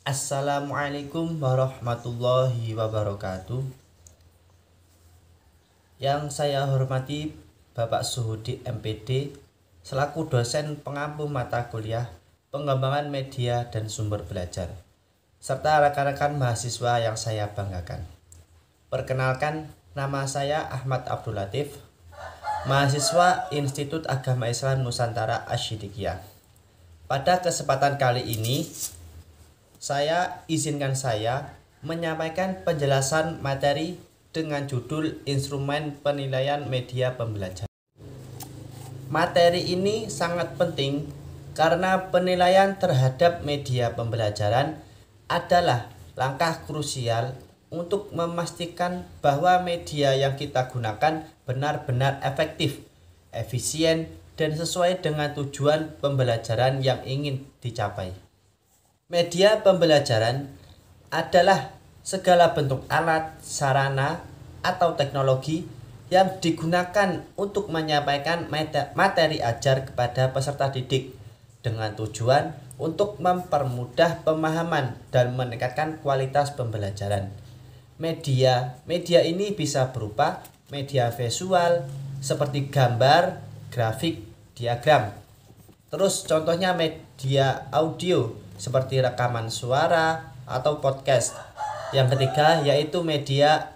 Assalamualaikum warahmatullahi wabarakatuh. Yang saya hormati Bapak Suhudi MPD selaku dosen pengampu mata kuliah pengembangan media dan sumber belajar, serta rekan-rekan mahasiswa yang saya banggakan. Perkenalkan, nama saya Ahmad Abdul Latif, mahasiswa Institut Agama Islam Nusantara Asy-Syidikiyah. Pada kesempatan kali ini, saya menyampaikan penjelasan materi dengan judul Instrumen Penilaian Media Pembelajaran. Materi ini sangat penting karena penilaian terhadap media pembelajaran adalah langkah krusial untuk memastikan bahwa media yang kita gunakan benar-benar efektif, efisien, dan sesuai dengan tujuan pembelajaran yang ingin dicapai. Media pembelajaran adalah segala bentuk alat, sarana, atau teknologi yang digunakan untuk menyampaikan materi ajar kepada peserta didik dengan tujuan untuk mempermudah pemahaman dan meningkatkan kualitas pembelajaran. Media ini bisa berupa media visual seperti gambar, grafik, diagram. Terus contohnya media audio seperti rekaman suara atau podcast. Yang ketiga yaitu media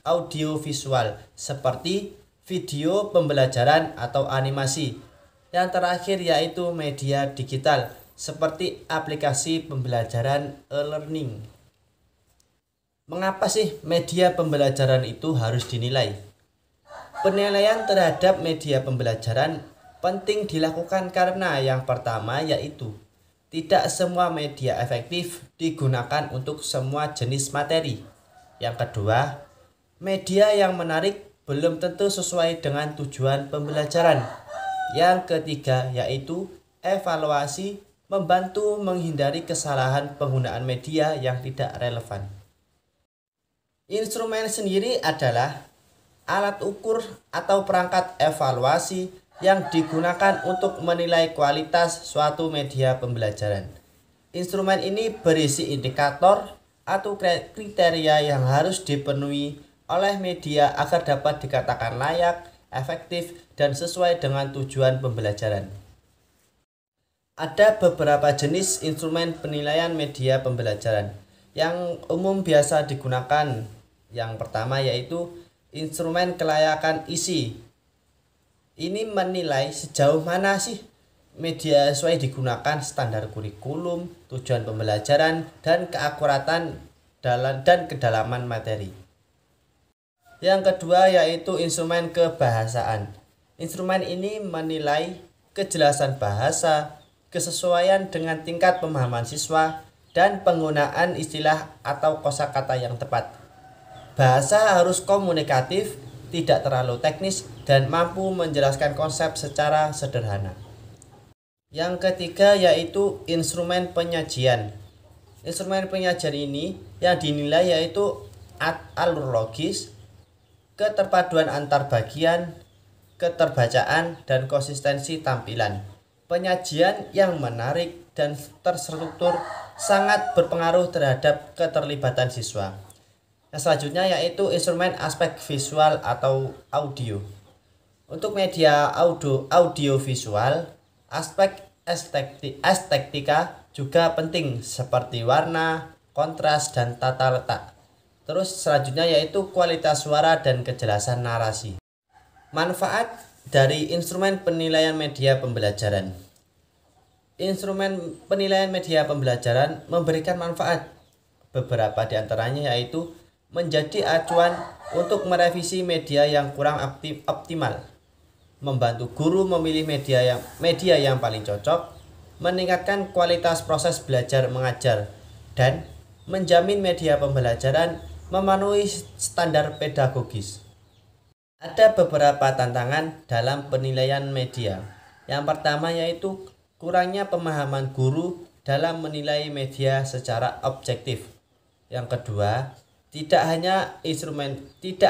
audio visual seperti video pembelajaran atau animasi. Yang terakhir yaitu media digital seperti aplikasi pembelajaran e-learning. Mengapa sih media pembelajaran itu harus dinilai? Penilaian terhadap media pembelajaran penting dilakukan karena yang pertama yaitu tidak semua media efektif digunakan untuk semua jenis materi. Yang kedua, media yang menarik belum tentu sesuai dengan tujuan pembelajaran. Yang ketiga yaitu evaluasi membantu menghindari kesalahan penggunaan media yang tidak relevan. Instrumen sendiri adalah alat ukur atau perangkat evaluasi yang digunakan untuk menilai kualitas suatu media pembelajaran. Instrumen ini berisi indikator atau kriteria yang harus dipenuhi oleh media agar dapat dikatakan layak, efektif, dan sesuai dengan tujuan pembelajaran. Ada beberapa jenis instrumen penilaian media pembelajaran yang umum biasa digunakan. Yang pertama yaitu instrumen kelayakan isi. Ini menilai sejauh mana sih media sesuai digunakan standar kurikulum, tujuan pembelajaran, dan keakuratan dan kedalaman materi. Yang kedua yaitu instrumen kebahasaan. Instrumen ini menilai kejelasan bahasa, kesesuaian dengan tingkat pemahaman siswa, dan penggunaan istilah atau kosakata yang tepat. Bahasa harus komunikatif, tidak terlalu teknis, dan mampu menjelaskan konsep secara sederhana. Yang ketiga yaitu instrumen penyajian. Instrumen penyajian ini yang dinilai yaitu alur logis, keterpaduan antar bagian, keterbacaan, dan konsistensi tampilan. Penyajian yang menarik dan terstruktur sangat berpengaruh terhadap keterlibatan siswa. Yang selanjutnya yaitu instrumen aspek visual atau audio. Untuk media audio visual, aspek estetika juga penting seperti warna, kontras, dan tata letak. Terus selanjutnya yaitu kualitas suara dan kejelasan narasi. Manfaat dari instrumen penilaian media pembelajaran. Instrumen penilaian media pembelajaran memberikan manfaat. Beberapa di antaranya yaitu menjadi acuan untuk merevisi media yang kurang optimal, membantu guru memilih media yang paling cocok, meningkatkan kualitas proses belajar mengajar, dan menjamin media pembelajaran memenuhi standar pedagogis. Ada beberapa tantangan dalam penilaian media. Yang pertama yaitu kurangnya pemahaman guru dalam menilai media secara objektif. Yang kedua, tidak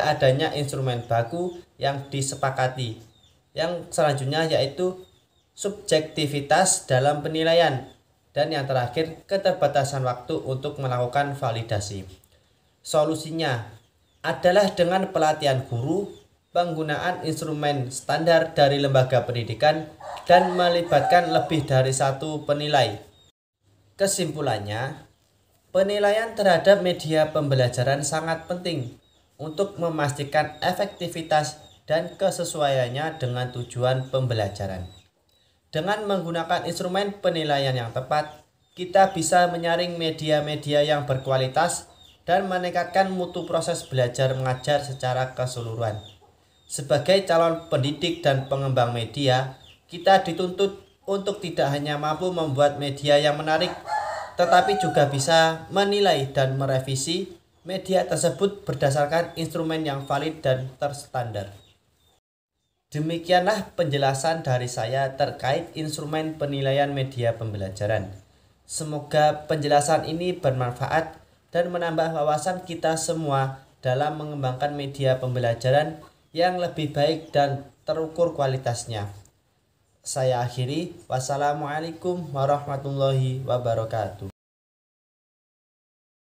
adanya instrumen baku yang disepakati. Yang selanjutnya yaitu subjektivitas dalam penilaian, dan yang terakhir keterbatasan waktu untuk melakukan validasi. Solusinya adalah dengan pelatihan guru, penggunaan instrumen standar dari lembaga pendidikan, dan melibatkan lebih dari satu penilai. Kesimpulannya, penilaian terhadap media pembelajaran sangat penting untuk memastikan efektivitas dan kesesuaiannya dengan tujuan pembelajaran. Dengan menggunakan instrumen penilaian yang tepat, kita bisa menyaring media-media yang berkualitas dan meningkatkan mutu proses belajar mengajar secara keseluruhan. Sebagai calon pendidik dan pengembang media, kita dituntut untuk tidak hanya mampu membuat media yang menarik, tetapi juga bisa menilai dan merevisi media tersebut berdasarkan instrumen yang valid dan terstandar. Demikianlah penjelasan dari saya terkait instrumen penilaian media pembelajaran. Semoga penjelasan ini bermanfaat dan menambah wawasan kita semua dalam mengembangkan media pembelajaran yang lebih baik dan terukur kualitasnya. Saya akhiri. Wassalamualaikum warahmatullahi wabarakatuh.